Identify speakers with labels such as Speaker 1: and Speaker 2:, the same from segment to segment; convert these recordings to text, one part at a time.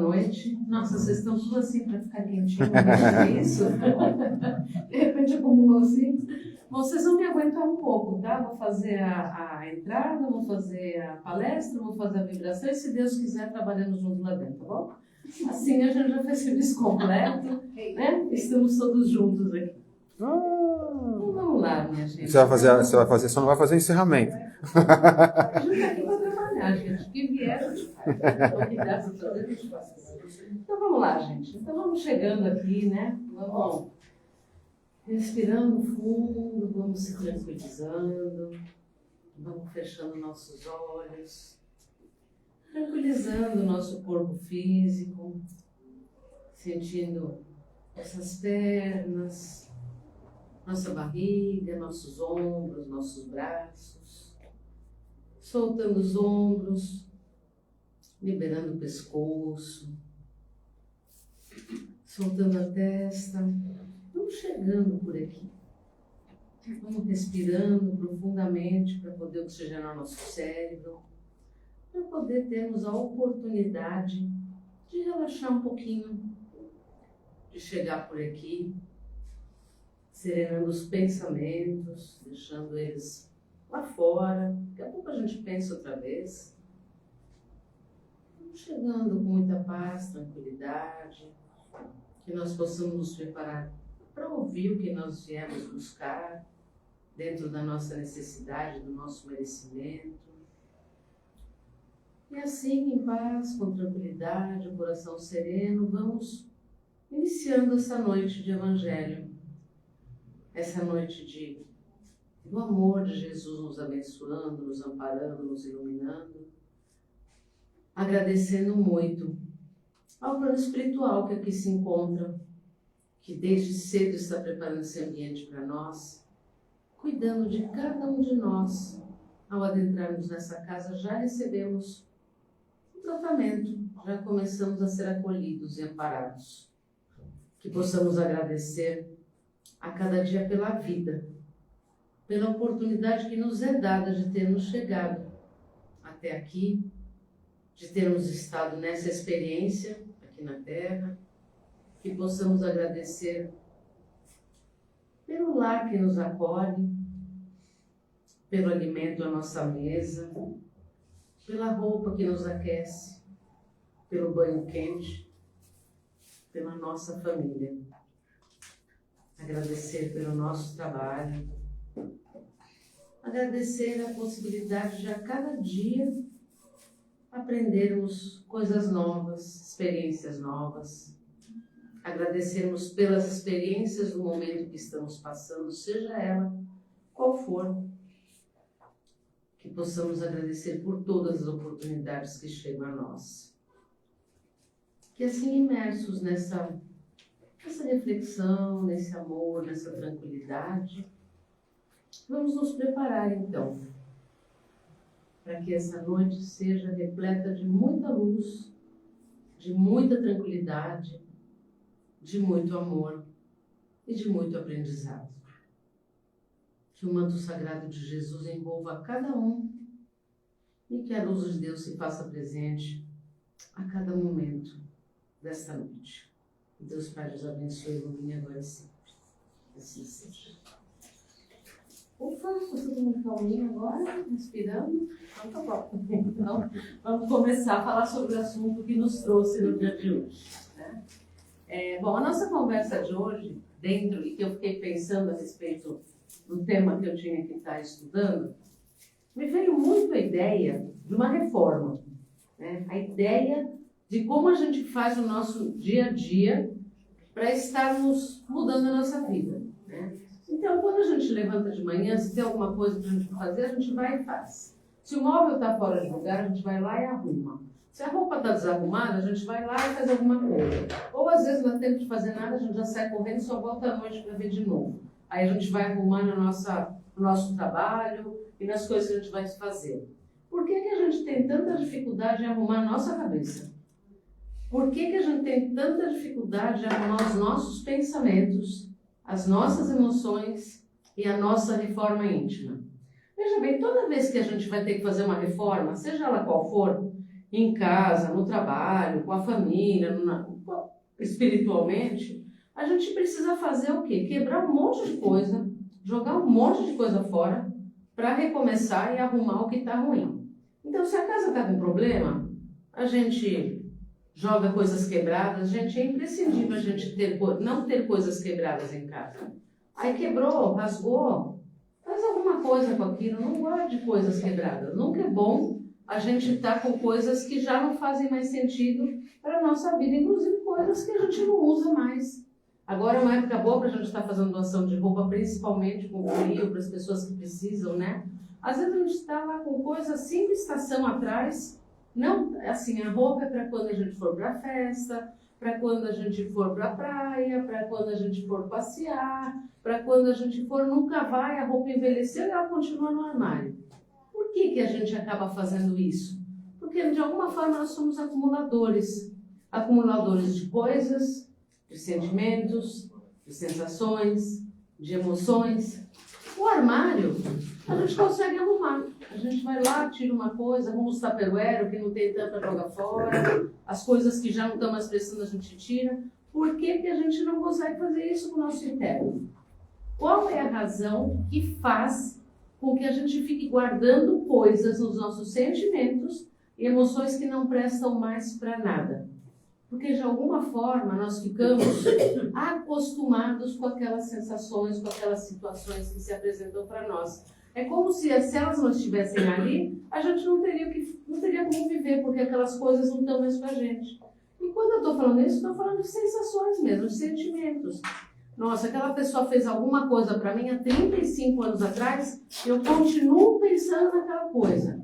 Speaker 1: noite. Nossa, vocês estão tudo assim para ficar quentinho, não é isso? De repente acumulou assim. Bom, vocês vão me aguentar um pouco, tá? Vou fazer a entrada, vou fazer a palestra, vou fazer a vibração e, se Deus quiser, trabalhando junto lá dentro, tá bom? Assim a gente já fez serviço completo, né? Estamos todos juntos aqui. Então vamos lá, minha gente.
Speaker 2: Só não vai fazer encerramento.
Speaker 1: A gente está aqui para trabalhar, gente. O que vier, a gente faz. O que dá para fazer, a gente faz. Então vamos lá, gente. Então vamos chegando aqui, né? Vamos respirando fundo, vamos se tranquilizando, vamos fechando nossos olhos, tranquilizando o nosso corpo físico, sentindo essas pernas, nossa barriga, nossos ombros, nossos braços, soltando os ombros, liberando o pescoço, soltando a testa. Vamos chegando por aqui. Vamos respirando profundamente para poder oxigenar nosso cérebro, para poder termos a oportunidade de relaxar um pouquinho, de chegar por aqui, serenando os pensamentos, deixando eles lá fora. Daqui a pouco a gente pensa outra vez. Vamos chegando com muita paz, tranquilidade, que nós possamos nos preparar para ouvir o que nós viemos buscar dentro da nossa necessidade, do nosso merecimento. E assim, em paz, com tranquilidade, o coração sereno, vamos iniciando essa noite de Evangelho, essa noite do amor de Jesus nos abençoando, nos amparando, nos iluminando, agradecendo muito ao plano espiritual que aqui se encontra, que desde cedo está preparando esse ambiente para nós, cuidando de cada um de nós. Ao adentrarmos nessa casa, já recebemos o tratamento, já começamos a ser acolhidos e amparados. Que possamos agradecer a cada dia pela vida, pela oportunidade que nos é dada de termos chegado até aqui, de termos estado nessa experiência aqui na Terra. Que possamos agradecer pelo lar que nos acolhe, pelo alimento à nossa mesa, pela roupa que nos aquece, pelo banho quente, pela nossa família. Agradecer pelo nosso trabalho, agradecer a possibilidade de a cada dia aprendermos coisas novas, experiências novas. Agradecermos pelas experiências do momento que estamos passando, seja ela qual for. Que possamos agradecer por todas as oportunidades que chegam a nós. Que assim, imersos nessa reflexão, nesse amor, nessa tranquilidade, vamos nos preparar então, para que essa noite seja repleta de muita luz, de muita tranquilidade, de muito amor e de muito aprendizado. Que o manto sagrado de Jesus envolva cada um e que a luz de Deus se faça presente a cada momento desta noite. Que Deus Pai nos abençoe e ilumine agora e sempre. Assim seja. Ufa, está todo mundo calminho agora, respirando. Então tá bom. Então, vamos começar a falar sobre o assunto que nos trouxe no dia de hoje, né? Bom, a nossa conversa de hoje, dentro, e que eu fiquei pensando a respeito do tema que eu tinha que estar estudando, me veio muito a ideia de uma reforma, né? A ideia de como a gente faz o nosso dia a dia para estarmos mudando a nossa vida, né? Então, quando a gente levanta de manhã, se tem alguma coisa para a gente fazer, a gente vai e faz. Se o móvel está fora de lugar, a gente vai lá e arruma. Se a roupa está desarrumada, a gente vai lá e faz alguma coisa. Ou às vezes não dá tempo de fazer nada, a gente já sai correndo e só volta à noite para ver de novo. Aí a gente vai arrumando o nosso trabalho e nas coisas que a gente vai fazer. Por que a gente tem tanta dificuldade em arrumar a nossa cabeça? Por que a gente tem tanta dificuldade em arrumar os nossos pensamentos, as nossas emoções e a nossa reforma íntima? Veja bem, toda vez que a gente vai ter que fazer uma reforma, seja ela qual for, em casa, no trabalho, com a família, espiritualmente, a gente precisa fazer o quê? Quebrar um monte de coisa, jogar um monte de coisa fora para recomeçar e arrumar o que está ruim. Então, se a casa está com problema, a gente joga coisas quebradas, gente, é imprescindível a gente não ter coisas quebradas em casa. Aí quebrou, rasgou, faz alguma coisa com aquilo, não guarde coisas quebradas. Nunca é bom a gente estar com coisas que já não fazem mais sentido para a nossa vida, inclusive coisas que a gente não usa mais. Agora é uma época boa para a gente estar fazendo doação de roupa, principalmente com frio, para as pessoas que precisam, né? Às vezes a gente está lá com coisa 5 estações atrás, não, assim, a roupa é para quando a gente for para a festa, para quando a gente for para a praia, para quando a gente for passear, para quando a gente for, nunca vai, a roupa envelheceu e ela continua no armário. Por que a gente acaba fazendo isso? Porque de alguma forma nós somos acumuladores de coisas, de sentimentos, de sensações, de emoções. O armário a gente consegue arrumar. A gente vai lá, tira uma coisa, arruma os tupperware, que não tem tanta joga fora, as coisas que já não estão mais precisando a gente tira. Por que a gente não consegue fazer isso com o nosso interno? Qual é a razão que faz com que a gente fique guardando coisas nos nossos sentimentos e emoções que não prestam mais para nada? Porque de alguma forma nós ficamos acostumados com aquelas sensações, com aquelas situações que se apresentam para nós. É como se elas não estivessem ali, a gente não teria como viver, porque aquelas coisas não estão mais com a gente. E quando eu estou falando isso, estou falando de sensações mesmo, de sentimentos. Nossa, aquela pessoa fez alguma coisa para mim há 35 anos atrás, eu continuo pensando naquela coisa.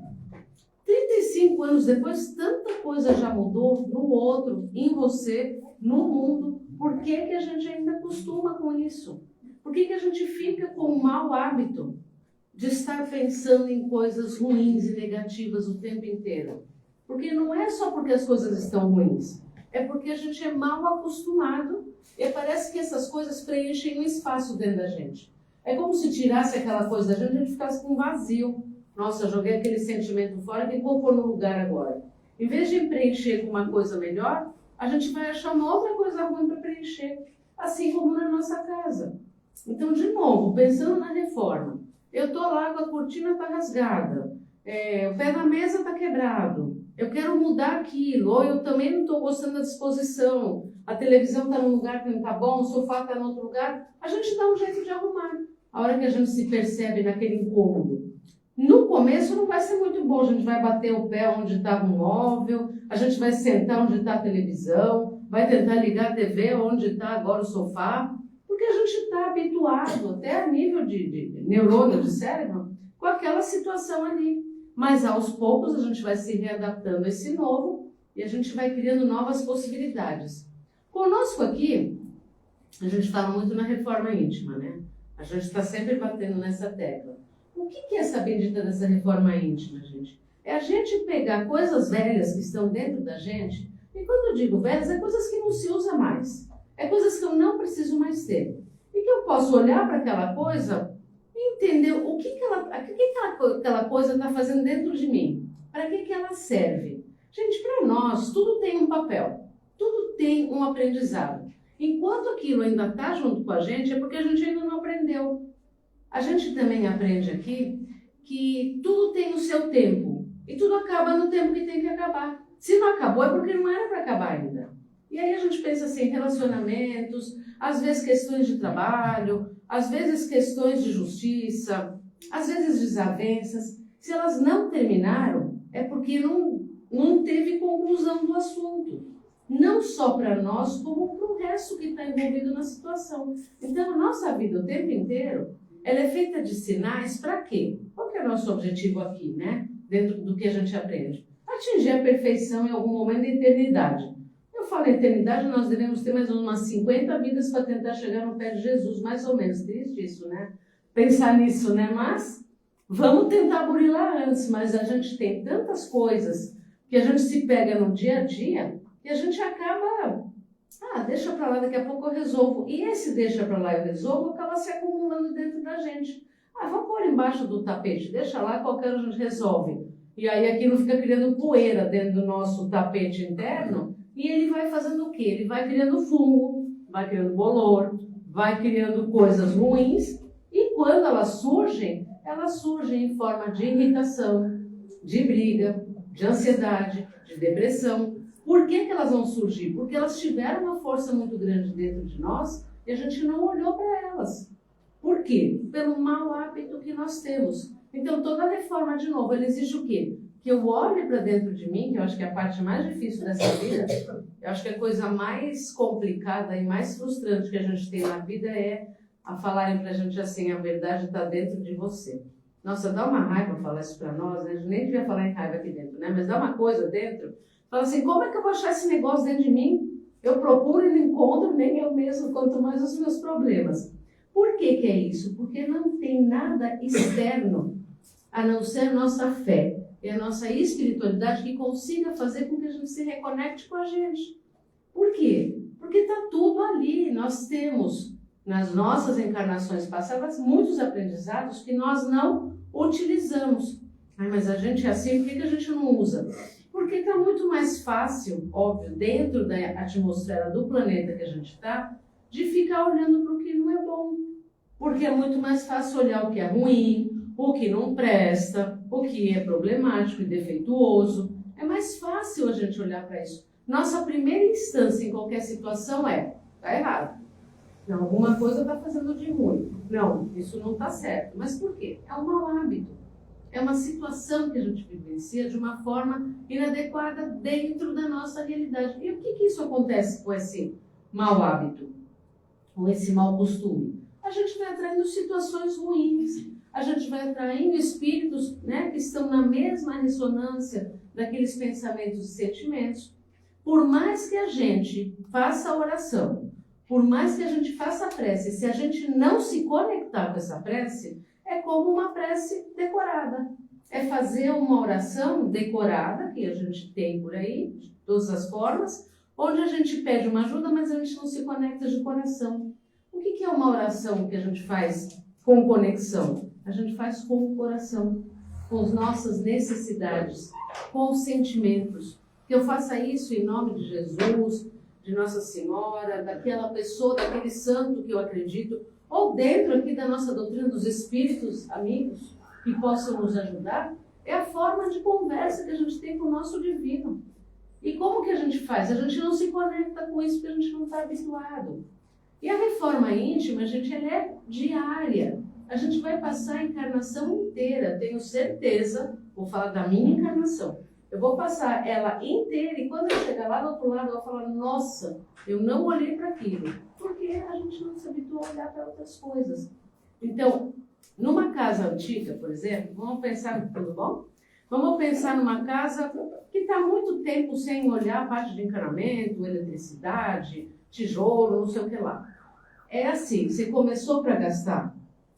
Speaker 1: 35 anos depois, tanta coisa já mudou no outro, em você, no mundo. Por que a gente ainda acostuma com isso? Por que a gente fica com o mau hábito de estar pensando em coisas ruins e negativas o tempo inteiro? Porque não é só porque as coisas estão ruins, é porque a gente é mal acostumado e parece que essas coisas preenchem um espaço dentro da gente. É como se tirasse aquela coisa da gente e a gente ficasse com um vazio. Nossa, joguei aquele sentimento fora, que vou pôr no lugar agora? Em vez de preencher com uma coisa melhor, a gente vai achar uma outra coisa ruim para preencher, assim como na nossa casa. Então, de novo, pensando na reforma, eu estou lá com a cortina tá rasgada, o pé da mesa está quebrado, eu quero mudar aquilo, ou eu também não estou gostando da disposição, a televisão está num lugar que não está bom, o sofá está em outro lugar, a gente dá um jeito de arrumar. A hora que a gente se percebe naquele incômodo, no começo não vai ser muito bom, a gente vai bater o pé onde estava o móvel, a gente vai sentar onde está a televisão, vai tentar ligar a TV onde está agora o sofá, porque a gente está habituado, até a nível de neurônio de cérebro, com aquela situação ali. Mas aos poucos a gente vai se readaptando a esse novo e a gente vai criando novas possibilidades. Conosco aqui, a gente fala muito na reforma íntima, né? A gente está sempre batendo nessa tecla. O que é essa bendita dessa reforma íntima, gente? É a gente pegar coisas velhas que estão dentro da gente, e quando eu digo velhas, é coisas que não se usa mais. É coisas que eu não preciso mais ter. E que eu posso olhar para aquela coisa e entender o que aquela coisa está fazendo dentro de mim. Para que ela serve? Gente, para nós, tudo tem um papel. Tudo tem um aprendizado. Enquanto aquilo ainda está junto com a gente, é porque a gente ainda não aprendeu. A gente também aprende aqui que tudo tem o seu tempo. E tudo acaba no tempo que tem que acabar. Se não acabou, é porque não era para acabar ainda. E aí a gente pensa assim, relacionamentos, às vezes questões de trabalho, às vezes questões de justiça, às vezes desavenças. Se elas não terminaram, é porque não teve conclusão do assunto. Não só para nós, como para o resto que está envolvido na situação. Então, a nossa vida o tempo inteiro, ela é feita de sinais para quê? Qual que é o nosso objetivo aqui, né? Dentro do que a gente aprende? Atingir a perfeição em algum momento da eternidade. Eu falo eternidade, nós devemos ter mais ou menos umas 50 vidas para tentar chegar no pé de Jesus, mais ou menos. Triste isso, né? Pensar nisso, né? Mas vamos tentar burilar antes, mas a gente tem tantas coisas que a gente se pega no dia a dia que a gente acaba, deixa para lá, daqui a pouco eu resolvo. E esse deixa para lá eu resolvo acaba se acumulando dentro da gente. Vamos pôr embaixo do tapete, deixa lá, qualquer hora a gente resolve. E aí aquilo fica criando poeira dentro do nosso tapete interno e ele vai fazendo o quê? Ele vai criando fungo, vai criando bolor, vai criando coisas ruins e quando elas surgem em forma de irritação, de briga, de ansiedade, de depressão. Por que elas vão surgir? Porque elas tiveram uma força muito grande dentro de nós e a gente não olhou para elas. Por quê? Pelo mau hábito que nós temos. Então, toda reforma, de novo, ela exige o quê? Que eu olhe para dentro de mim, que eu acho que é a parte mais difícil dessa vida, eu acho que a coisa mais complicada e mais frustrante que a gente tem na vida é a falarem para a gente assim, a verdade está dentro de você. Nossa, dá uma raiva falar isso para nós, né? A gente nem devia falar em raiva aqui dentro, né? Mas dá uma coisa dentro, fala assim, como é que eu vou achar esse negócio dentro de mim? Eu procuro e não encontro, nem eu mesmo, quanto mais os meus problemas. Por que é isso? Porque não tem nada externo a não ser nossa fé e a nossa espiritualidade que consiga fazer com que a gente se reconecte com a gente. Por quê? Porque está tudo ali. Nós temos, nas nossas encarnações passadas, muitos aprendizados que nós não utilizamos. Mas a gente é assim, por que a gente não usa? Porque está muito mais fácil, óbvio, dentro da atmosfera do planeta que a gente está, de ficar olhando para o que não é bom. Porque é muito mais fácil olhar o que é ruim, o que não presta, o que é problemático e defeituoso. É mais fácil a gente olhar para isso. Nossa primeira instância em qualquer situação é, está errado. Não, alguma coisa está fazendo de ruim. Não, isso não está certo. Mas por quê? É um mau hábito. É uma situação que a gente vivencia de uma forma inadequada dentro da nossa realidade. E o que isso acontece com esse mau hábito? Com esse mau costume? A gente vai atraindo situações ruins. A gente vai atraindo espíritos, né, que estão na mesma ressonância daqueles pensamentos e sentimentos. Por mais que a gente faça a oração, por mais que a gente faça a prece, se a gente não se conectar com essa prece, é como uma prece decorada. É fazer uma oração decorada, que a gente tem por aí, de todas as formas, onde a gente pede uma ajuda, mas a gente não se conecta de coração. O que é uma oração que a gente faz com conexão? A gente faz com o coração, com as nossas necessidades, com os sentimentos. Que eu faça isso em nome de Jesus, de Nossa Senhora, daquela pessoa, daquele santo que eu acredito, ou dentro aqui da nossa doutrina dos espíritos amigos que possam nos ajudar, é a forma de conversa que a gente tem com o nosso divino. E como que a gente faz? A gente não se conecta com isso porque a gente não está habituado. E a reforma íntima, gente, ela é diária. A gente vai passar a encarnação inteira, tenho certeza, vou falar da minha encarnação, eu vou passar ela inteira e quando eu chegar lá do outro lado, eu vou falar, nossa, eu não olhei para aquilo, porque a gente não se habituou a olhar para outras coisas. Então, numa casa antiga, por exemplo, vamos pensar, tudo bom? Vamos pensar numa casa que está há muito tempo sem olhar a parte de encanamento, eletricidade, tijolo, não sei o que lá. É assim, você começou para gastar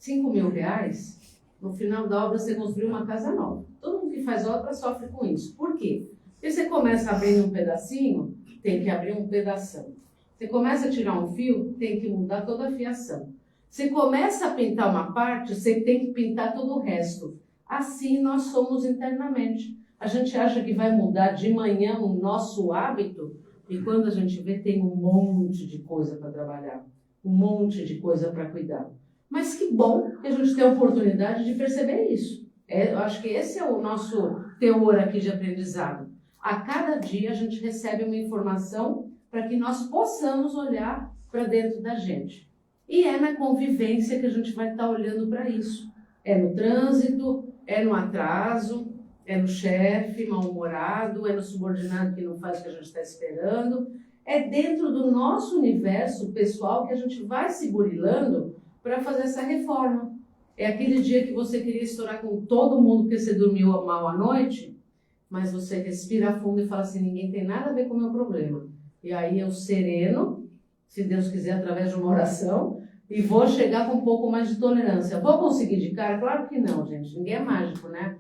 Speaker 1: R$5.000, no final da obra você construiu uma casa nova. Todo mundo que faz obra sofre com isso. Por quê? Porque você começa abrindo um pedacinho, tem que abrir um pedação. Você começa a tirar um fio, tem que mudar toda a fiação. Você começa a pintar uma parte, você tem que pintar todo o resto. Assim nós somos internamente. A gente acha que vai mudar de manhã o nosso hábito e quando a gente vê tem um monte de coisa para trabalhar, um monte de coisa para cuidar. Mas que bom que a gente tem a oportunidade de perceber isso. Eu acho que esse é o nosso teor aqui de aprendizado. A cada dia a gente recebe uma informação para que nós possamos olhar para dentro da gente. E é na convivência que a gente vai estar olhando para isso. É no trânsito, é no atraso, é no chefe mal-humorado, é no subordinado que não faz o que a gente está esperando. É dentro do nosso universo pessoal que a gente vai se burilando para fazer essa reforma. É aquele dia que você queria estourar com todo mundo porque você dormiu mal à noite, mas você respira fundo e fala assim, ninguém tem nada a ver com o meu problema. E aí eu sereno, se Deus quiser, através de uma oração, e vou chegar com um pouco mais de tolerância. Vou conseguir de cara? Claro que não, gente. Ninguém é mágico, né?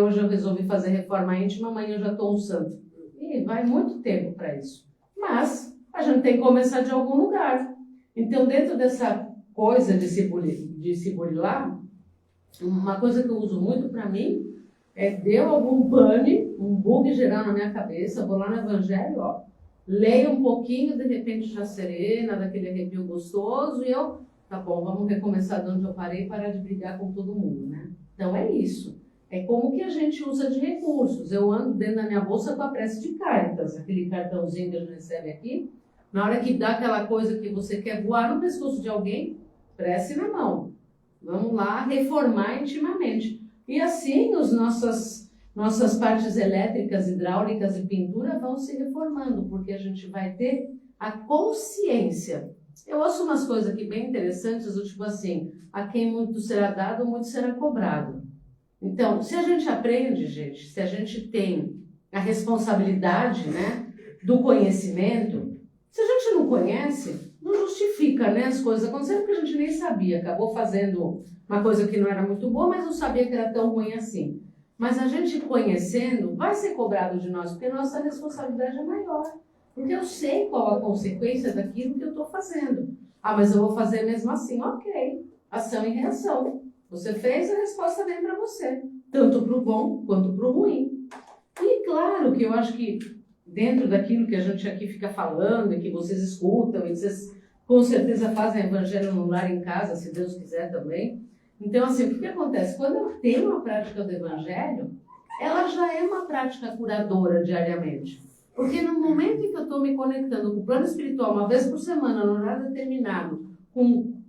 Speaker 1: Hoje eu resolvi fazer reforma íntima, amanhã eu já estou um santo. E vai muito tempo para isso. Mas a gente tem que começar de algum lugar. Então, dentro dessa coisa de se burilar, uma coisa que eu uso muito para mim Deu algum pane, um bug geral na minha cabeça, vou lá no Evangelho, ó, leio um pouquinho, de repente já serena, daquele arrepio gostoso, e eu, tá bom, vamos recomeçar de onde eu parei e parar de brigar com todo mundo, né? Então é isso. É como que a gente usa de recursos. Eu ando dentro da minha bolsa com a prece de Caritas, aquele cartãozinho que a gente recebe aqui. Na hora que dá aquela coisa que você quer voar no pescoço de alguém, prece na mão. Vamos lá reformar intimamente. E assim as nossas partes elétricas, hidráulicas e pintura vão se reformando, porque a gente vai ter a consciência. Eu ouço umas coisas aqui bem interessantes, do tipo assim, a quem muito será dado, muito será cobrado. Então, se a gente aprende, gente, se a gente tem a responsabilidade, né, do conhecimento, se a gente não conhece, não justifica, né, as coisas acontecendo porque a gente nem sabia, acabou fazendo uma coisa que não era muito boa, mas não sabia que era tão ruim assim. Mas a gente conhecendo, vai ser cobrado de nós, porque nossa responsabilidade é maior. Porque eu sei qual a consequência daquilo que eu estou fazendo. Ah, mas eu vou fazer mesmo assim. Ok, ação e reação. Você fez, a resposta vem para você. Tanto para o bom quanto para o ruim. E claro que eu acho que dentro daquilo que a gente aqui fica falando e que vocês escutam, e vocês com certeza fazem evangelho no lar em casa, se Deus quiser também. Então, assim, o que acontece? Quando eu tenho a prática do evangelho, ela já é uma prática curadora diariamente. Porque no momento em que eu estou me conectando com o plano espiritual, uma vez por semana, no horário determinado,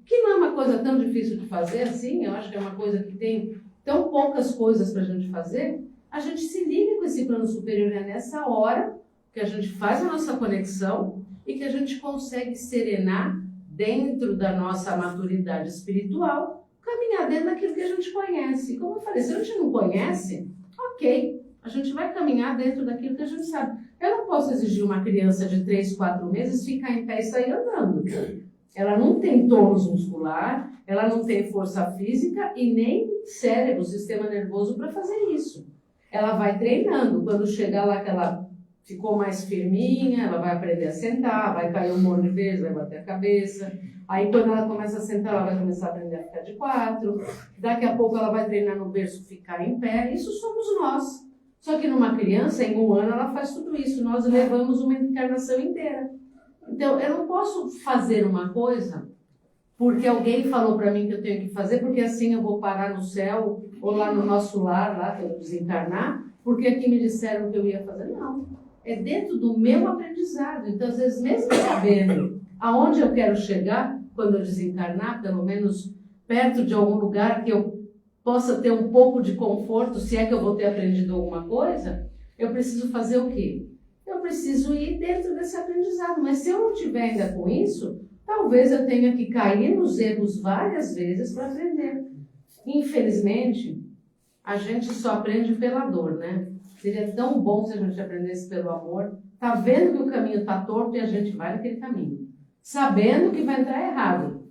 Speaker 1: que não é uma coisa tão difícil de fazer assim, eu acho que é uma coisa que tem tão poucas coisas para a gente fazer, a gente se liga com esse plano superior, é nessa hora que a gente faz a nossa conexão e que a gente consegue serenar dentro da nossa maturidade espiritual, caminhar dentro daquilo que a gente conhece. Como eu falei, se a gente não conhece, ok, a gente vai caminhar dentro daquilo que a gente sabe. Eu não posso exigir uma criança de 3, 4 meses ficar em pé e sair andando. Ela não tem tônus muscular, ela não tem força física e nem cérebro, sistema nervoso para fazer isso. Ela vai treinando. Quando chegar lá que ela ficou mais firminha, ela vai aprender a sentar, vai cair um monte de vezes, vai bater a cabeça. Aí quando ela começa a sentar, ela vai começar a aprender a ficar de 4. Daqui a pouco ela vai treinar no berço, ficar em pé. Isso somos nós. Só que numa criança, em 1 ano, ela faz tudo isso. Nós levamos uma encarnação inteira. Então, eu não posso fazer uma coisa porque alguém falou para mim que eu tenho que fazer, porque assim eu vou parar no céu ou lá no nosso lar, lá que eu desencarnar, porque aqui me disseram que eu ia fazer. Não. É dentro do meu aprendizado. Então, às vezes, mesmo sabendo aonde eu quero chegar quando eu desencarnar, pelo menos perto de algum lugar que eu possa ter um pouco de conforto, se é que eu vou ter aprendido alguma coisa, eu preciso fazer o quê? Eu preciso ir dentro desse aprendizado. Mas se eu não tiver ainda com isso, talvez eu tenha que cair nos erros várias vezes para aprender. Infelizmente, a gente só aprende pela dor, né? Seria tão bom se a gente aprendesse pelo amor. Tá vendo que o caminho tá torto e a gente vai naquele caminho. Sabendo que vai entrar errado.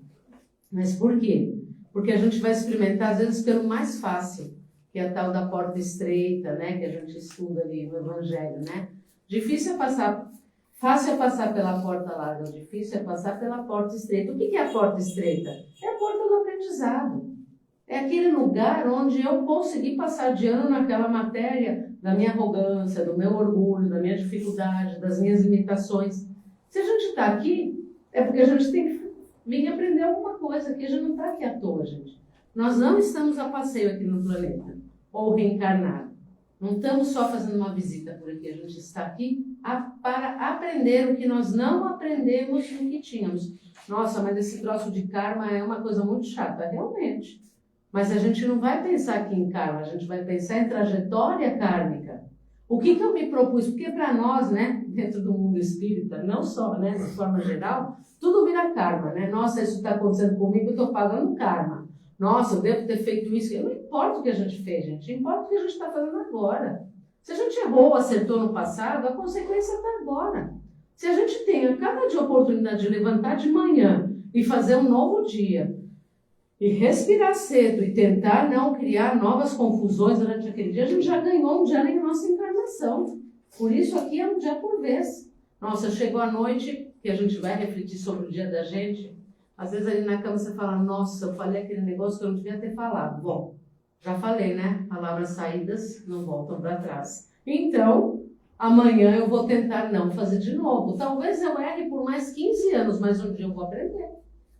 Speaker 1: Mas por quê? Porque a gente vai experimentar, às vezes, pelo mais fácil, que é a tal da porta estreita, né? Que a gente estuda ali no Evangelho, né? Difícil é passar, fácil é passar pela porta larga, difícil é passar pela porta estreita. O que é a porta estreita? É a porta do aprendizado. É aquele lugar onde eu consegui passar de ano naquela matéria da minha arrogância, do meu orgulho, da minha dificuldade, das minhas limitações. Se a gente está aqui, é porque a gente tem que vir aprender alguma coisa, que a gente não está aqui à toa, gente. Nós não estamos a passeio aqui no planeta, ou reencarnado. Não estamos só fazendo uma visita por aqui, a gente está aqui para aprender o que nós não aprendemos no que tínhamos. Nossa, mas esse troço de karma é uma coisa muito chata, realmente. Mas a gente não vai pensar aqui em karma, a gente vai pensar em trajetória kármica. O que eu me propus? Porque para nós, né, dentro do mundo espírita, não só, né, de forma geral, tudo vira karma, né? Nossa, isso está acontecendo comigo, eu estou pagando karma. Nossa, eu devo ter feito isso. Não importa o que a gente fez, gente. Importa o que a gente está fazendo agora. Se a gente errou ou acertou no passado, a consequência está agora. Se a gente tem a cada dia a oportunidade de levantar de manhã e fazer um novo dia, e respirar cedo e tentar não criar novas confusões durante aquele dia, a gente já ganhou um dia na nossa encarnação. Por isso aqui é um dia por vez. Nossa, chegou a noite, que a gente vai refletir sobre o dia da gente. Às vezes ali na cama você fala, nossa, eu falei aquele negócio que eu não devia ter falado. Bom, Já falei, né? Palavras saídas não voltam para trás. Então, amanhã eu vou tentar não fazer de novo. Talvez eu erre por mais 15 anos, mas um dia eu vou aprender.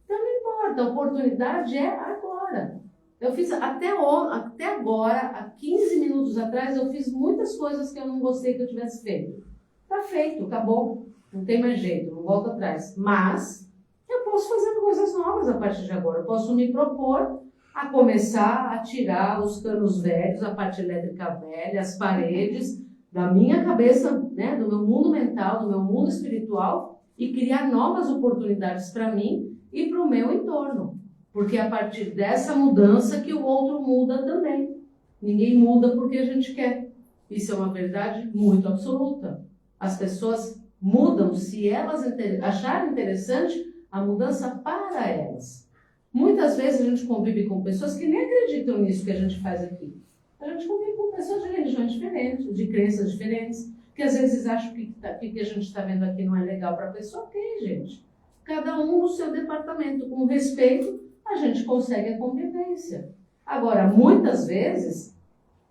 Speaker 1: Então não importa, a oportunidade é agora. Eu fiz até agora, há 15 minutos atrás, eu fiz muitas coisas que eu não gostei que eu tivesse feito. Tá feito, acabou. Não tem mais jeito, não volto atrás. Mas eu posso fazer coisas novas a partir de agora. Eu posso me propor a começar a tirar os canos velhos, a parte elétrica velha, as paredes da minha cabeça, né, do meu mundo mental, do meu mundo espiritual e criar novas oportunidades para mim e para o meu entorno. Porque é a partir dessa mudança que o outro muda também. Ninguém muda porque a gente quer. Isso é uma verdade muito absoluta. As pessoas mudam se elas acharem interessante a mudança para elas. Muitas vezes a gente convive com pessoas que nem acreditam nisso que a gente faz aqui. A gente convive com pessoas de religiões diferentes, de crenças diferentes, que às vezes acham que o que a gente está vendo aqui não é legal para a pessoa. Ok, gente. Cada um no seu departamento. Com respeito, a gente consegue a convivência. Agora, muitas vezes,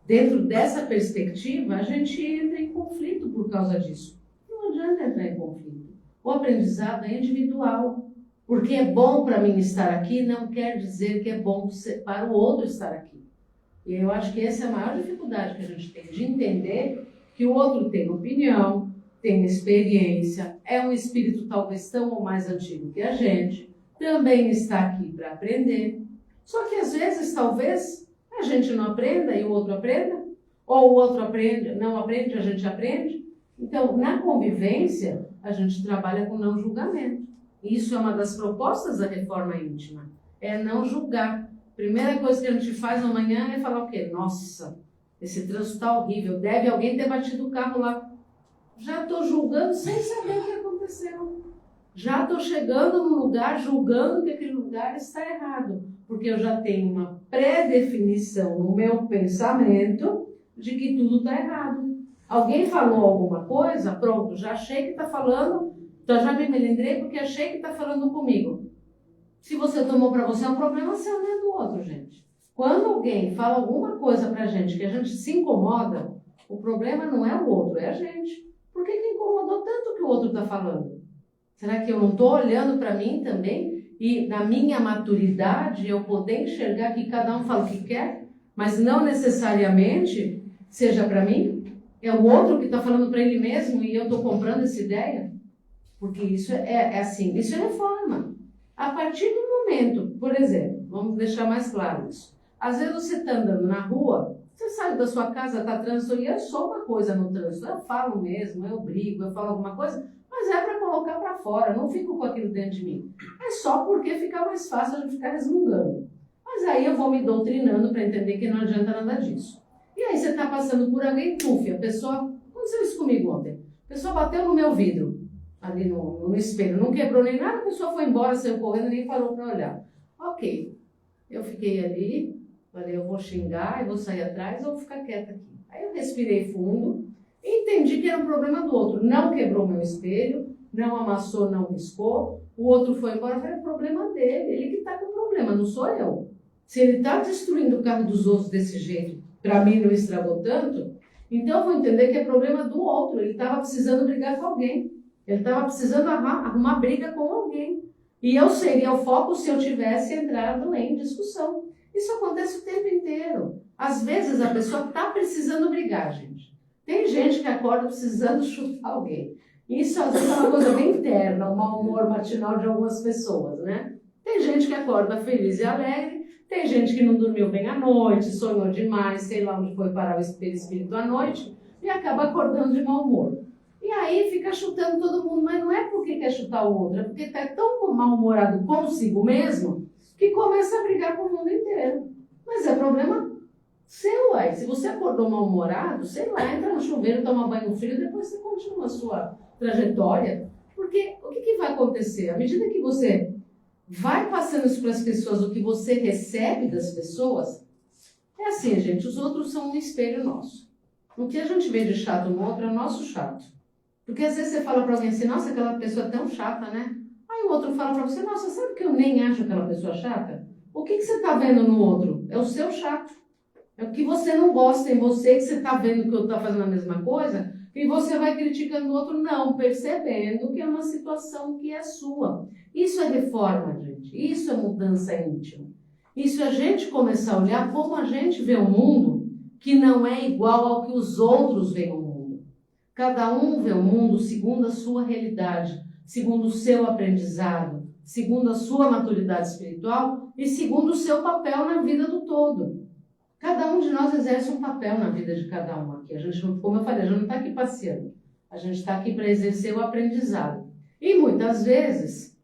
Speaker 1: dentro dessa perspectiva, a gente entra em conflito por causa disso. Não adianta entrar em conflito. O aprendizado é individual. Porque é bom para mim estar aqui, não quer dizer que é bom para o outro estar aqui. E eu acho que essa é a maior dificuldade que a gente tem, de entender que o outro tem opinião, tem experiência, é um espírito talvez tão ou mais antigo que a gente, também está aqui para aprender. Só que às vezes, talvez, a gente não aprenda e o outro aprenda, ou o outro aprende, não aprende, a gente aprende. Então, na convivência, a gente trabalha com não julgamento. Isso é uma das propostas da reforma íntima, é não julgar. Primeira coisa que a gente faz amanhã é falar o quê? Nossa, esse trânsito está horrível, deve alguém ter batido o carro lá. Já estou julgando sem saber o que aconteceu. Já estou chegando no lugar julgando que aquele lugar está errado, porque eu já tenho uma pré-definição no meu pensamento de que tudo está errado. Alguém falou alguma coisa, pronto, já achei que está falando. Então, já me melindrai porque achei que está falando comigo. Se você tomou para você, é um problema seu, não é do outro, gente. Quando alguém fala alguma coisa para a gente que a gente se incomoda, o problema não é o outro, é a gente. Por que incomodou tanto que o outro está falando? Será que eu não estou olhando para mim também? E na minha maturidade, eu poder enxergar que cada um fala o que quer, mas não necessariamente seja para mim? É o outro que está falando para ele mesmo e eu estou comprando essa ideia? Porque isso é assim, isso é reforma. A partir do momento, por exemplo, vamos deixar mais claro isso. Às vezes você está andando na rua, você sai da sua casa, está trânsito, e eu sou uma coisa no trânsito. Eu falo mesmo, eu brigo, eu falo alguma coisa, mas é para colocar para fora, não fico com aquilo dentro de mim. É só porque fica mais fácil a gente ficar resmungando. Mas aí eu vou me doutrinando para entender que não adianta nada disso. E aí você está passando por alguém, puf, a pessoa, aconteceu isso comigo ontem, a pessoa bateu no meu vidro. Ali no espelho, não quebrou nem nada, a pessoa foi embora, saiu correndo, nem parou para olhar. Ok, eu fiquei ali, falei, eu vou xingar, eu vou sair atrás, eu vou ficar quieta aqui. Aí eu respirei fundo e entendi que era um problema do outro. Não quebrou meu espelho, não amassou, não riscou, o outro foi embora, foi o problema dele, ele que está com o problema, não sou eu. Se ele está destruindo o carro dos outros desse jeito, para mim não estragou tanto, então eu vou entender que é problema do outro, ele estava precisando brigar com alguém. Ele estava precisando arrumar briga com alguém. E eu seria o foco se eu tivesse entrado em discussão. Isso acontece o tempo inteiro. Às vezes a pessoa está precisando brigar, gente. Tem gente que acorda precisando chutar alguém. Isso às vezes é uma coisa bem interna, o mau humor matinal de algumas pessoas, né? Tem gente que acorda feliz e alegre. Tem gente que não dormiu bem à noite, sonhou demais, sei lá onde foi parar o espírito à noite, e acaba acordando de mau humor. E aí fica chutando todo mundo, mas não é porque quer chutar o outro, é porque está tão mal-humorado consigo mesmo que começa a brigar com o mundo inteiro. Mas é problema seu, uai. Se você acordou mal-humorado, sei lá, entra no chuveiro, toma banho frio, depois você continua a sua trajetória. Porque o que vai acontecer? À medida que você vai passando isso para as pessoas, o que você recebe das pessoas, é assim, gente, os outros são um espelho nosso. O que a gente vê de chato no outro é o nosso chato. Porque às vezes você fala para alguém assim, nossa, aquela pessoa é tão chata, né? Aí o outro fala para você, nossa, sabe que eu nem acho aquela pessoa chata? O que você está vendo no outro? É o seu chato. É o que você não gosta em você, que você está vendo que o outro está fazendo a mesma coisa, e você vai criticando o outro, não, percebendo que é uma situação que é sua. Isso é reforma, gente. Isso é mudança íntima. Isso é a gente começar a olhar como a gente vê o mundo, que não é igual ao que os outros veem o mundo. Cada um vê o mundo segundo a sua realidade, segundo o seu aprendizado, segundo a sua maturidade espiritual e segundo o seu papel na vida do todo. Cada um de nós exerce um papel na vida de cada um aqui. A gente, como eu falei, a gente não está aqui passeando. A gente está aqui para exercer o aprendizado. E muitas vezes,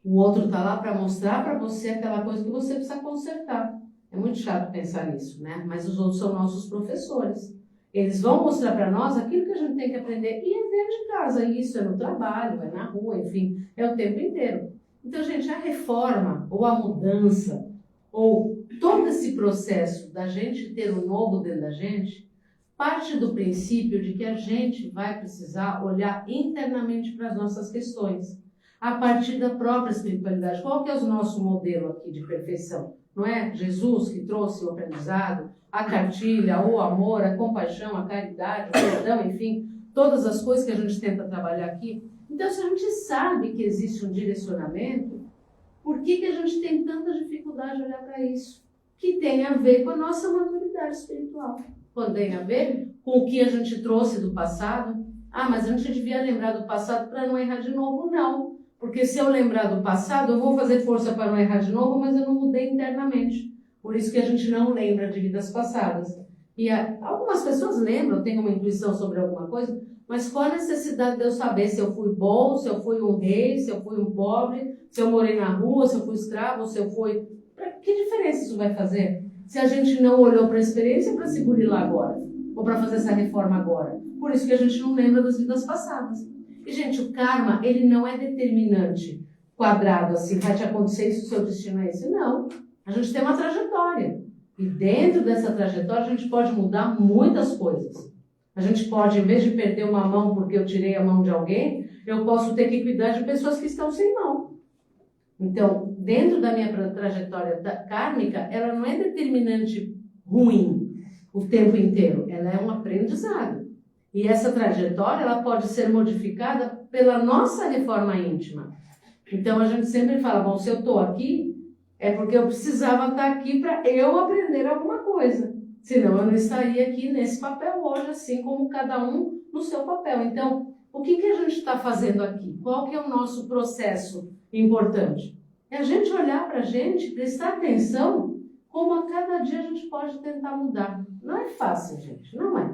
Speaker 1: o outro está lá para mostrar para você aquela coisa que você precisa consertar. É muito chato pensar nisso, né? Mas os outros são nossos professores. Eles vão mostrar para nós aquilo que a gente tem que aprender e é dentro de casa. E isso é no trabalho, é na rua, enfim, é o tempo inteiro. Então, gente, a reforma ou a mudança ou todo esse processo da gente ter o novo dentro da gente parte do princípio de que a gente vai precisar olhar internamente para as nossas questões, a partir da própria espiritualidade. Qual que é o nosso modelo aqui de perfeição? Não é Jesus que trouxe o aprendizado, a cartilha, o amor, a compaixão, a caridade, o perdão, enfim, todas as coisas que a gente tenta trabalhar aqui. Então, se a gente sabe que existe um direcionamento, por que a gente tem tanta dificuldade de olhar para isso? Que tem a ver com a nossa maturidade espiritual. Quando tem a ver com o que a gente trouxe do passado. Ah, mas a gente devia lembrar do passado para não errar de novo. Não. Porque se eu lembrar do passado, eu vou fazer força para não errar de novo, mas eu não mudei internamente. Por isso que a gente não lembra de vidas passadas. E algumas pessoas lembram, têm uma intuição sobre alguma coisa, mas qual a necessidade de eu saber se eu fui bom, se eu fui um rei, se eu fui um pobre, se eu morei na rua, se eu fui escravo, se eu fui... Que diferença isso vai fazer? Se a gente não olhou para a experiência para se burilar agora, ou para fazer essa reforma agora. Por isso que a gente não lembra das vidas passadas. E, gente, o karma, ele não é determinante, quadrado, assim, vai te acontecer isso, o seu destino é esse. Não. A gente tem uma trajetória. E dentro dessa trajetória, a gente pode mudar muitas coisas. A gente pode, em vez de perder uma mão porque eu tirei a mão de alguém, eu posso ter que cuidar de pessoas que estão sem mão. Então, dentro da minha trajetória kármica, ela não é determinante ruim o tempo inteiro. Ela é um aprendizado. E essa trajetória, ela pode ser modificada pela nossa reforma íntima. Então, a gente sempre fala, bom, se eu estou aqui, é porque eu precisava estar aqui para eu aprender alguma coisa. Senão, eu não estaria aqui nesse papel hoje, assim como cada um no seu papel. Então, o que a gente está fazendo aqui? Qual que é o nosso processo importante? É a gente olhar para a gente, prestar atenção como a cada dia a gente pode tentar mudar. Não é fácil, gente, não é.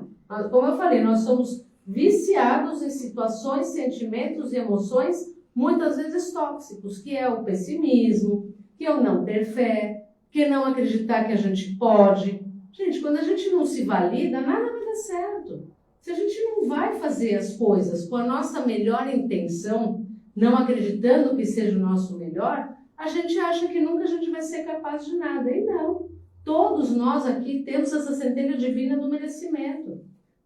Speaker 1: Como eu falei, nós somos viciados em situações, sentimentos e emoções, muitas vezes tóxicos, que é o pessimismo, que é o não ter fé, que é não acreditar que a gente pode. Gente, quando a gente não se valida, nada vai dar certo. Se a gente não vai fazer as coisas com a nossa melhor intenção, não acreditando que seja o nosso melhor, a gente acha que nunca a gente vai ser capaz de nada. E não. Todos nós aqui temos essa centelha divina do merecimento.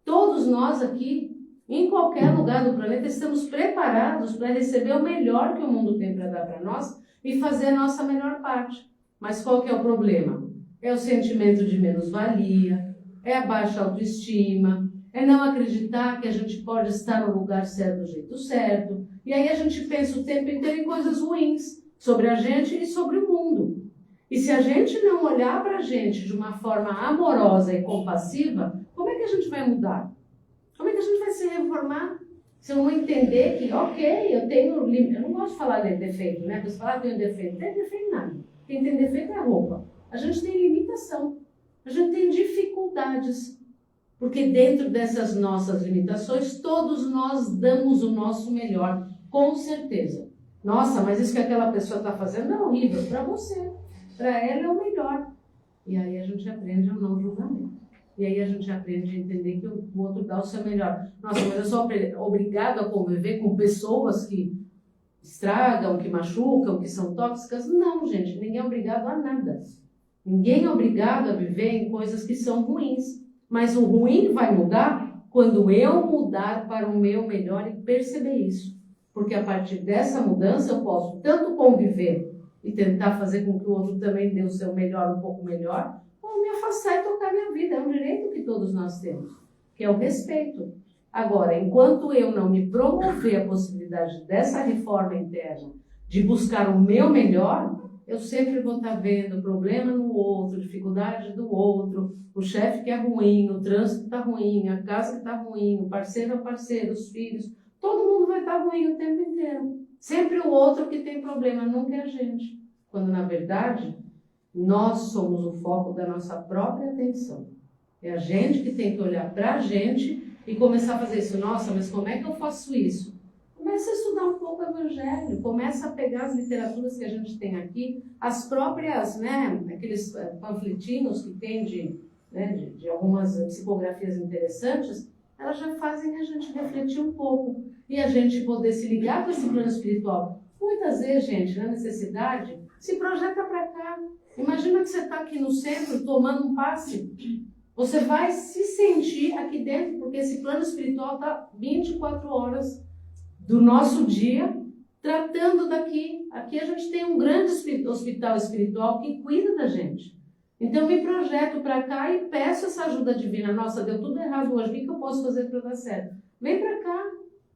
Speaker 1: Todos nós aqui, em qualquer lugar do planeta, estamos preparados para receber o melhor que o mundo tem para dar para nós e fazer a nossa melhor parte. Mas qual que é o problema? É o sentimento de menos-valia, é a baixa autoestima, é não acreditar que a gente pode estar no lugar certo do jeito certo. E aí a gente pensa o tempo inteiro em coisas ruins sobre a gente e sobre o mundo. E se a gente não olhar para a gente de uma forma amorosa e compassiva, como é que a gente vai mudar? Como é que a gente vai se reformar? Se eu não entender que, ok, eu tenho limite. Eu não gosto de falar de defeito, né? Porque se falar que eu tenho defeito, não tem defeito nada. Quem tem defeito é a roupa. A gente tem limitação. A gente tem dificuldades. Porque dentro dessas nossas limitações, todos nós damos o nosso melhor, com certeza. Nossa, mas isso que aquela pessoa está fazendo é horrível para você. Para ela é o melhor. E aí a gente aprende o não julgamento. E aí a gente aprende a entender que o outro dá o seu melhor. Nossa, mas eu sou obrigado a conviver com pessoas que estragam, que machucam, que são tóxicas? Não, gente, ninguém é obrigado a nada. Ninguém é obrigado a viver em coisas que são ruins. Mas o ruim vai mudar quando eu mudar para o meu melhor e perceber isso. Porque a partir dessa mudança eu posso tanto conviver e tentar fazer com que o outro também dê o seu melhor, um pouco melhor, ou me afastar afastar e tocar minha vida. É um direito que todos nós temos, que é o respeito. Agora, enquanto eu não me promover a possibilidade dessa reforma interna, de buscar o meu melhor, eu sempre vou estar vendo problema no outro, dificuldade do outro, o chefe que é ruim, o trânsito que está ruim, a casa que está ruim, o parceiro é o parceiro, os filhos, todo mundo vai estar ruim o tempo inteiro. Sempre o outro que tem problema, nunca é a gente. Quando, na verdade, nós somos o foco da nossa própria atenção. É a gente que tem que olhar para a gente e começar a fazer isso. Nossa, mas como é que eu faço isso? Começa a estudar um pouco o Evangelho, começa a pegar as literaturas que a gente tem aqui, as próprias, aqueles panfletinhos que tem de algumas psicografias interessantes, elas já fazem a gente refletir um pouco e a gente poder se ligar com esse plano espiritual. Muitas vezes, gente, na necessidade, se projeta para cá. Imagina que você está aqui no centro tomando um passe. Você vai se sentir aqui dentro, porque esse plano espiritual está 24 horas do nosso dia tratando daqui. Aqui a gente tem um grande hospital espiritual que cuida da gente. Então eu me projeto para cá e peço essa ajuda divina. Nossa, deu tudo errado hoje, o que eu posso fazer para dar certo? Vem para cá,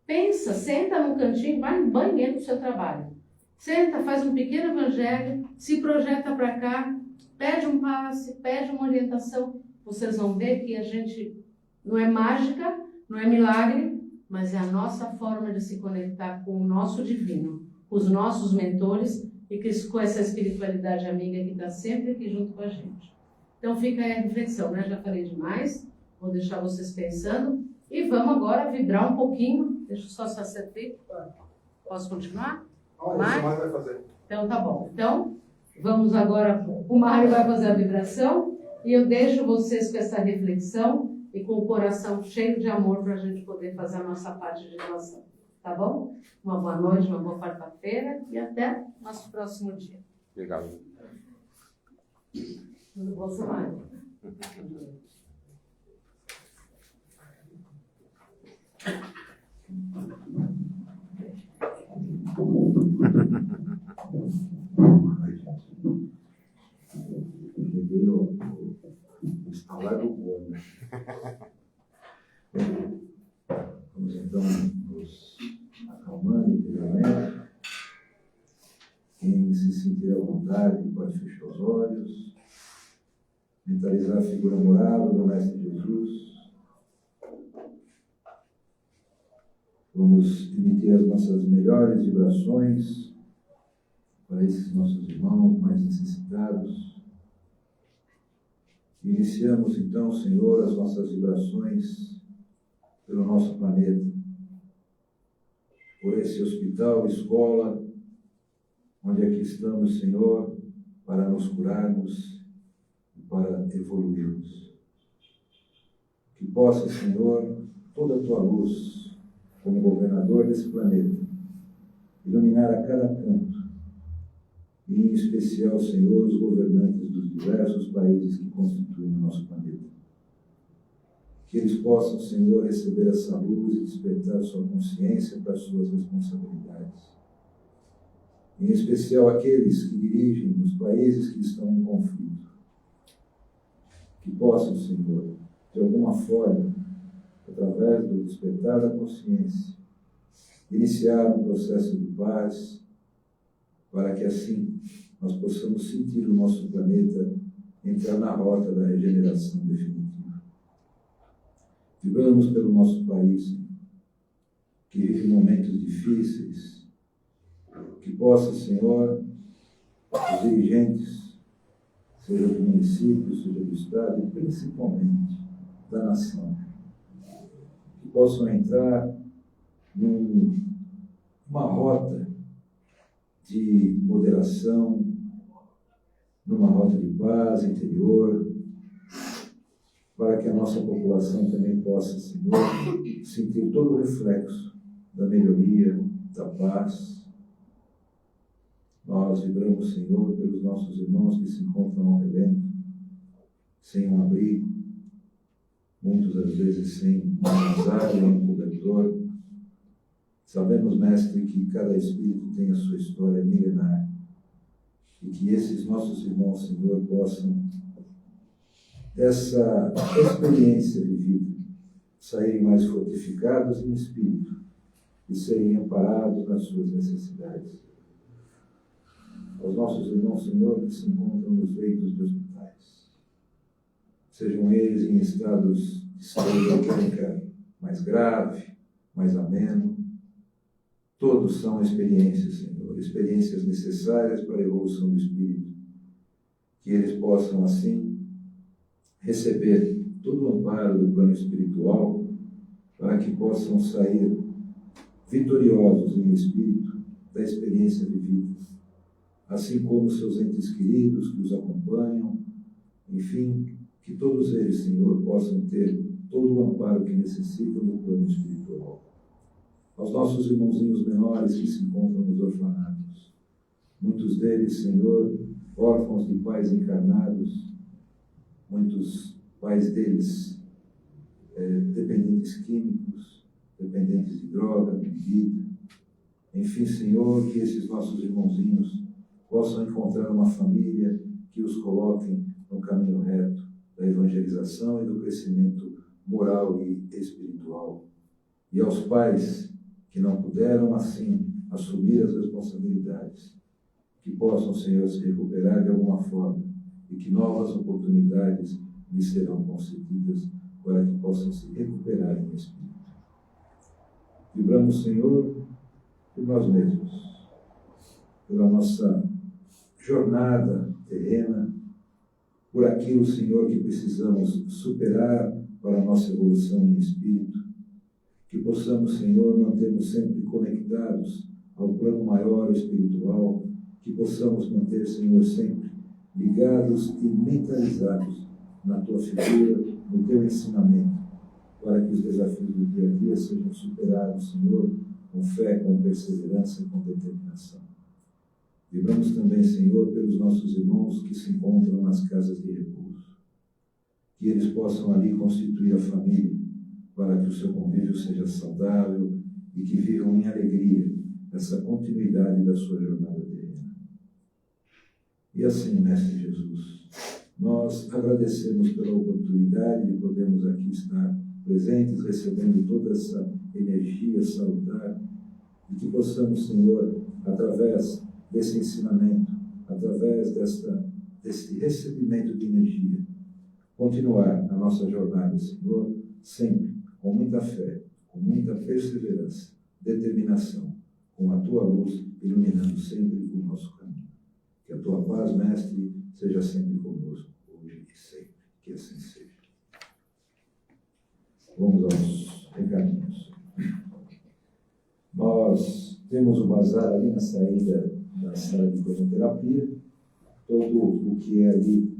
Speaker 1: pensa, senta num cantinho, vai no banheiro do seu trabalho. Senta, faz um pequeno evangelho, se projeta para cá, pede um passe, pede uma orientação. Vocês vão ver que a gente não é mágica, não é milagre, mas é a nossa forma de se conectar com o nosso divino, com os nossos mentores e com essa espiritualidade amiga que está sempre aqui junto com a gente. Então fica aí a reflexão, né? Já falei demais, vou deixar vocês pensando e vamos agora vibrar um pouquinho. Deixa eu só se acertar. Posso continuar?
Speaker 2: O Mário vai fazer.
Speaker 1: Então tá bom. Então vamos agora, o Mário vai fazer a vibração e eu deixo vocês com essa reflexão e com o coração cheio de amor para a gente poder fazer a nossa parte de doação. Tá bom? Uma boa noite, uma boa quarta-feira e até o nosso próximo dia.
Speaker 2: Obrigado.
Speaker 1: Tudo bom, Mário?
Speaker 3: Cheguei no instalar do bom. Vamos então nos acalmando interiormente. Quem se sentir à vontade pode fechar os olhos, mentalizar a figura morável do Mestre Jesus. Vamos emitir as nossas melhores vibrações para esses nossos irmãos mais necessitados. Iniciamos então, Senhor, as nossas vibrações pelo nosso planeta, por esse hospital, escola, onde aqui estamos, Senhor, para nos curarmos e para evoluirmos. Que possa, Senhor, toda a tua luz, como governador desse planeta, iluminar a cada canto, e em especial, Senhor, os governantes dos diversos países que constituem o nosso planeta. Que eles possam, Senhor, receber essa luz e despertar sua consciência para as suas responsabilidades. Em especial aqueles que dirigem os países que estão em conflito. Que possam, Senhor, de alguma forma, através do despertar da consciência, iniciar um processo de paz, para que assim nós possamos sentir o nosso planeta entrar na rota da regeneração definitiva. Vibramos pelo nosso país, que vive momentos difíceis, que possa, Senhor, os dirigentes, seja do município, seja do Estado, e principalmente da nação, que possam entrar numa rota de moderação, numa rota de paz interior, para que a nossa população também possa, Senhor, sentir todo o reflexo da melhoria, da paz. Nós vibramos, Senhor, pelos nossos irmãos que se encontram ao relento, sem um abrigo, muitos às vezes sem um agasalho, um cobertor. Sabemos, Mestre, que cada espírito tem a sua história milenar e que esses nossos irmãos, Senhor, possam dessa experiência vivida, saírem mais fortificados em espírito e serem amparados nas suas necessidades. Aos nossos irmãos, Senhor, que se encontram nos leitos de hospitais, sejam eles em estados de saúde orgânica mais grave, mais ameno, todos são experiências, Senhor, experiências necessárias para a evolução do espírito, que eles possam, assim, receber todo o amparo do plano espiritual, para que possam sair vitoriosos em espírito da experiência vivida, assim como seus entes queridos que os acompanham, enfim, que todos eles, Senhor, possam ter todo o amparo que necessitam do plano espiritual. Aos nossos irmãozinhos menores que se encontram nos orfanatos, muitos deles, Senhor, órfãos de pais encarnados, muitos pais deles dependentes químicos, dependentes de droga, de bebida. Enfim, Senhor, que esses nossos irmãozinhos possam encontrar uma família que os coloquem no caminho reto da evangelização e do crescimento moral e espiritual. E aos pais que não puderam, assim, assumir as responsabilidades, que possam, Senhor, se recuperar de alguma forma e que novas oportunidades lhes serão concedidas para que possam se recuperar em espírito. Vibramos, Senhor, por nós mesmos, pela nossa jornada terrena, por aquilo, Senhor, que precisamos superar para a nossa evolução em espírito, que possamos, Senhor, manter-nos sempre conectados ao plano maior espiritual, que possamos manter, Senhor, sempre ligados e mentalizados na Tua figura, no Teu ensinamento, para que os desafios do dia a dia sejam superados, Senhor, com fé, com perseverança e com determinação. Vibramos também, Senhor, pelos nossos irmãos que se encontram nas casas de repouso, que eles possam ali constituir a família, para que o seu convívio seja saudável e que vivam em alegria essa continuidade da sua jornada terrena. E assim, Mestre Jesus, nós agradecemos pela oportunidade de podermos aqui estar presentes, recebendo toda essa energia salutar, e que possamos, Senhor, através desse ensinamento, através desse recebimento de energia, continuar a nossa jornada, Senhor, sempre com muita fé, com muita perseverança, determinação, com a Tua luz iluminando sempre o nosso caminho. Que a Tua paz, Mestre, seja sempre conosco, hoje e sempre. Que assim seja. Vamos aos recadinhos. Nós temos o bazar ali na saída da sala de cromoterapia. Todo o que é ali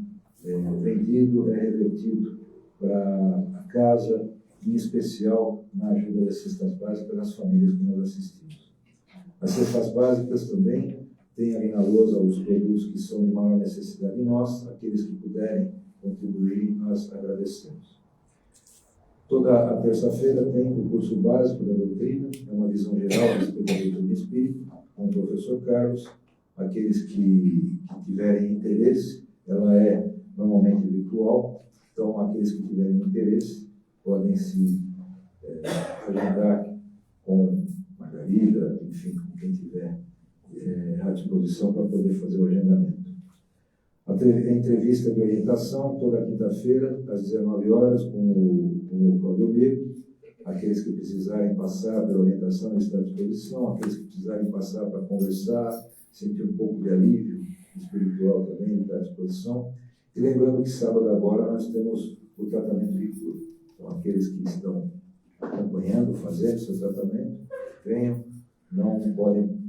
Speaker 3: vendido é revertido para a casa, em especial na ajuda das cestas básicas das famílias que nós assistimos. As cestas básicas também têm ali na lousa os produtos que são de maior necessidade nossa, aqueles que puderem contribuir, nós agradecemos. Toda a terça-feira tem o curso básico da doutrina, é uma visão geral a respeito da doutrina espírita, com o professor Carlos. Aqueles que tiverem interesse, ela é normalmente virtual, então aqueles que tiverem interesse podem se agendar com Margarida, enfim, com quem tiver à disposição para poder fazer o agendamento. A entrevista de orientação, toda quinta-feira, às 19 horas, com o Claudio Meiro. Aqueles que precisarem passar pela orientação está à disposição, aqueles que precisarem passar para conversar, sentir um pouco de alívio espiritual também está à disposição. E lembrando que sábado agora nós temos o tratamento de cura. Então, aqueles que estão acompanhando, fazendo seu tratamento, venham, não podem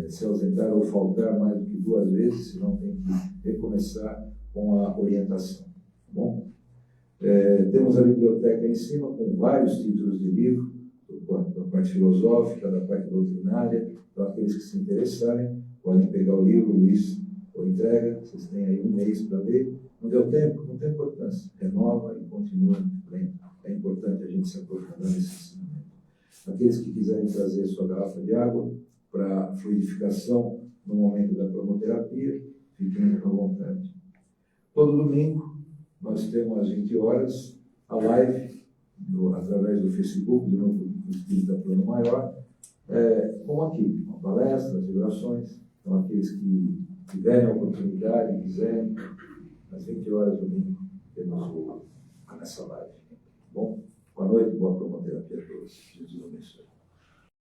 Speaker 3: se ausentar ou faltar mais do que 2 vezes, senão tem que recomeçar com a orientação. Tá bom? Temos a biblioteca em cima com vários títulos de livro, da parte filosófica, da parte doutrinária. Então, aqueles que se interessarem podem pegar o livro, o Luiz ou entrega, vocês têm aí 1 mês para ler. Não deu tempo? Não tem importância. Renova e continua lendo. É importante a gente se aprofundar nesse ensinamento. Aqueles que quiserem trazer sua garrafa de água para fluidificação no momento da cromoterapia, fiquem à vontade. Todo domingo, nós temos às 20 horas a live, através do Facebook, do Núcleo Espírita Plano Maior, como aqui, uma palestra, as orações. Então, aqueles que tiverem a oportunidade, quiserem, às 20 horas do domingo, temos essa live. Bom, boa noite, boa cromoterapia a todos. Jesus abençoe.